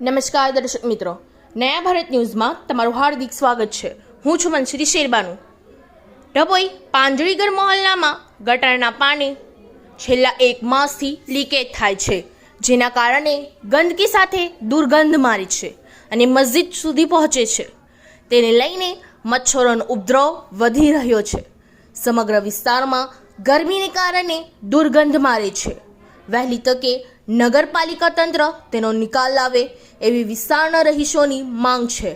નમસ્કાર દર્શક મિત્રો, નયા ભારત ન્યૂઝમાં તમારું હાર્દિક સ્વાગત છે। હું છું મનશ્રી શેરબાનુ। ડભોઈ પાંજળીગર મહોલ્લામાં ગટરના પાણી છેલ્લા 1 માસથી લીકેજ થાય છે, જેના કારણે ગંદકી સાથે દુર્ગંધ મારે છે અને મસ્જિદ સુધી પહોંચે છે। તેને લઈને મચ્છરોનો ઉપદ્રવ વધી રહ્યો છે। સમગ્ર વિસ્તારમાં ગરમીને કારણે દુર્ગંધ મારે છે। વહેલી તકે નગરપાલિકા તંત્ર તેનો નિકાલ લાવે એવી વિસ્તારના રહીશોની માંગ છે।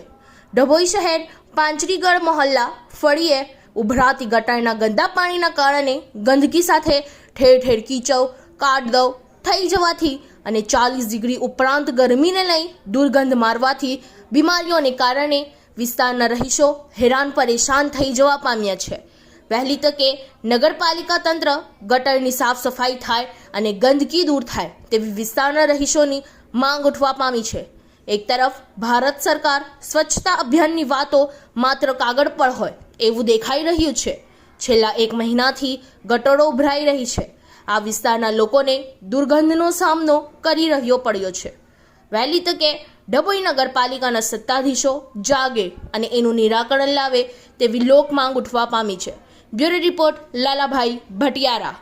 ડભોઈ શહેર પાંચરીગઢ મહોલ્લા ફળીએ ઉભરાતી ગટરના ગંદા પાણીના કારણે ગંદકી સાથે ઠેર ઠેર કીચડ કાદવ થઈ જવાથી અને 40 ડિગ્રી ઉપરાંત ગરમીને લઈ દુર્ગંધ મારવાથી બીમારીઓને કારણે વિસ્તારના રહીશો હેરાન પરેશાન થઈ જવા પામ્યા છે। વહેલી તકે નગરપાલિકા તંત્ર ગટરની સાફ સફાઈ થાય અને ગંદકી દૂર થાય તેવી વિસ્તારના રહીશોની માંગ ઉઠવા પામી છે। એક તરફ ભારત સરકાર સ્વચ્છતા અભિયાનની વાતો માત્ર કાગળ પર હોય એવું દેખાઈ રહ્યું છે। છેલ્લા 1 મહિનાથી ગટરો ઉભરાઈ રહી છે। આ વિસ્તારના લોકોને દુર્ગંધનો સામનો કરી રહ્યો પડ્યો છે। વહેલી તકે ડભોઈ નગરપાલિકાના સત્તાધીશો જાગે અને એનું નિરાકરણ લાવે તેવી લોક માંગ ઉઠવા પામી છે। Bureau report Lalabhai Bhatiyara.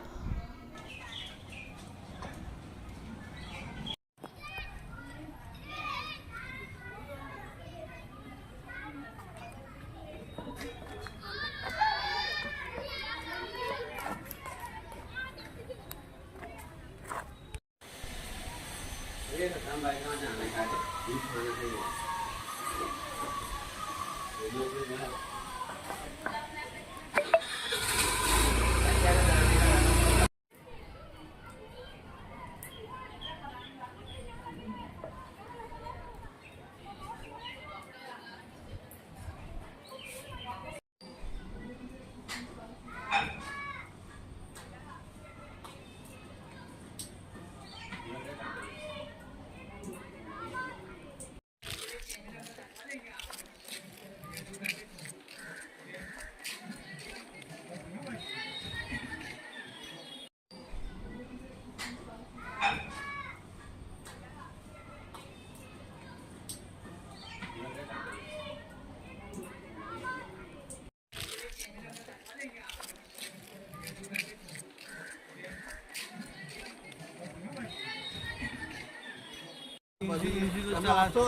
તમે આશો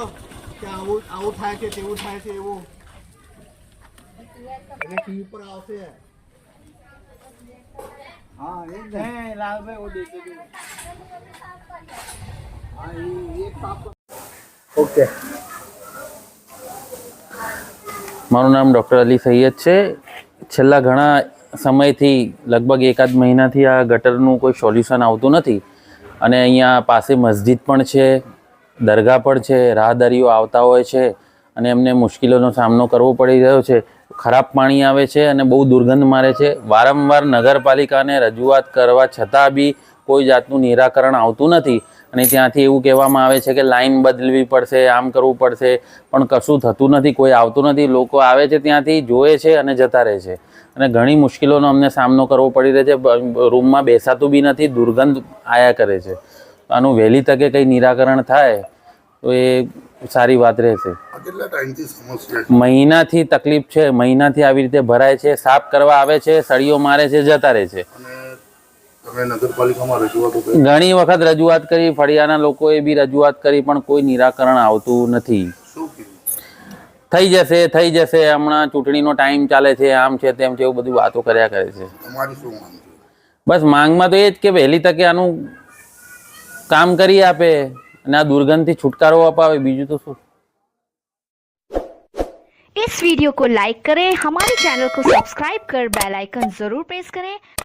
કે આવું થાય છે તેવું થાય છે એવું એટલે ટીવી પર આવશે। હા એ જ ને લાલભાઈ ઓ દેખે જો હા એ સાફ ઓકે। મારું નામ ડૉક્ટર અલી સૈયદ છે। છેલ્લા ઘણા સમયથી લગભગ 1 મહિનાથી આ ગટરનું કોઈ સોલ્યુશન આવતું નથી અને અહીંયા પાસે મસ્જિદ પણ છે, દરગાહ પણ છે, રાહદારીઓ આવતા હોય છે અને એમને મુશ્કેલીનો સામનો કરવો પડી રહ્યો છે। ખરાબ પાણી આવે છે અને બહુ દુર્ગંધ મારે છે। વારંવાર નગરપાલિકાને રજૂઆત કરવા છતાં બી કોઈ જાતનું નિરાકરણ આવતું નથી અને ત્યાંથી એવું કહેવામાં આવે છે કે લાઈન બદલવી પડશે, આમ કરવું પડશે, પણ કશું થતું નથી, કોઈ આવતું નથી। લોકો આવે છે ત્યાંથી જોવે છે અને જતા રહે છે અને ઘણી મુશ્કેલીઓનો અમને સામનો કરવો પડી રહ્યો છે। રૂમમાં બેસાતું બી નથી, દુર્ગંધ આયા કરે છે। આનું વહેલી તકે કંઈ નિરાકરણ થાય તો એ સારી વાત રહેશે। મહિનાથી તકલીફ છે, મહિનાથી આવી રીતે ભરાય છે, સાફ કરવા આવે છે, સળીઓ મારે છે, જતા રહે છે। ઘણી વખત રજૂઆત કરી, ફળિયાના લોકોએ બી રજૂઆત કરી પણ કોઈ નિરાકરણ આવતું નથી। થઈ જશે, થઈ જશે, હમણાં ચૂંટણીનો ટાઈમ ચાલે છે, આમ છે તેમ છે, એવું બધું વાતો કર્યા કરે છે। બસ માંગમાં તો એ જ કે વહેલી તકે આનું काम કરી આપે અને આ દુર્ગંધથી છુટકારો અપાવે, બીજું તો શું। इस वीडियो को लाइक करें, हमारे चैनल को सब्सक्राइब कर बेल आइकन जरूर प्रेस करें